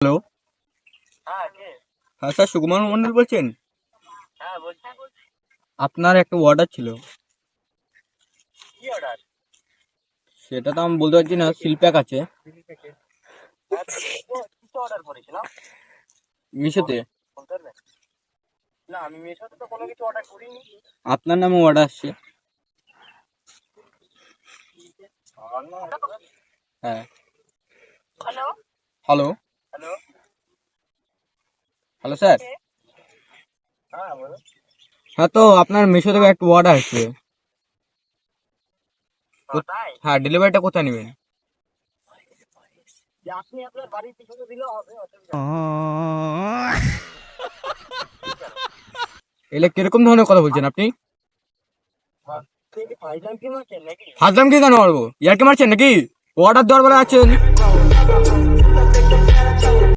Hello. হ্যাঁ কে? হ্যাঁ sir, Sukumar Mondal বলছেন? হ্যাঁ বলছি। আপনার একটা অর্ডার ছিল। কি অর্ডার? সেটা তো আমি বলতে পারছি না, শিল্প্যাক আছে কিছু অর্ডার করেছিলাম মিশোতে। বলতে পারবেন? না আমি মিশোতে তো কোনো কিছু অর্ডার করিনি। আপনার নামে অর্ডার আসছে। হ্যাঁ। Hello hello. Hello. Hello sir. হ্যাঁ বলো। হ্যাঁ, তো আপনার মিশো থেকে একটা অর্ডার আসছে। তাই হ্যাঁ, ডেলিভারিটা কোথায় নেবেন? যে আপনি আপনার বাড়ির পিছনে দিলেও হবে, অসুবিধা এলে কিরকম ধরনের কথা বলছেন আপনি? নেই। ফাইজাম কি মারছেন নাকি? হাজলাম কি কেন মারবো? ইয়ারকি মারছেন নাকি? অর্ডার দেওয়ার বেলা আছেন।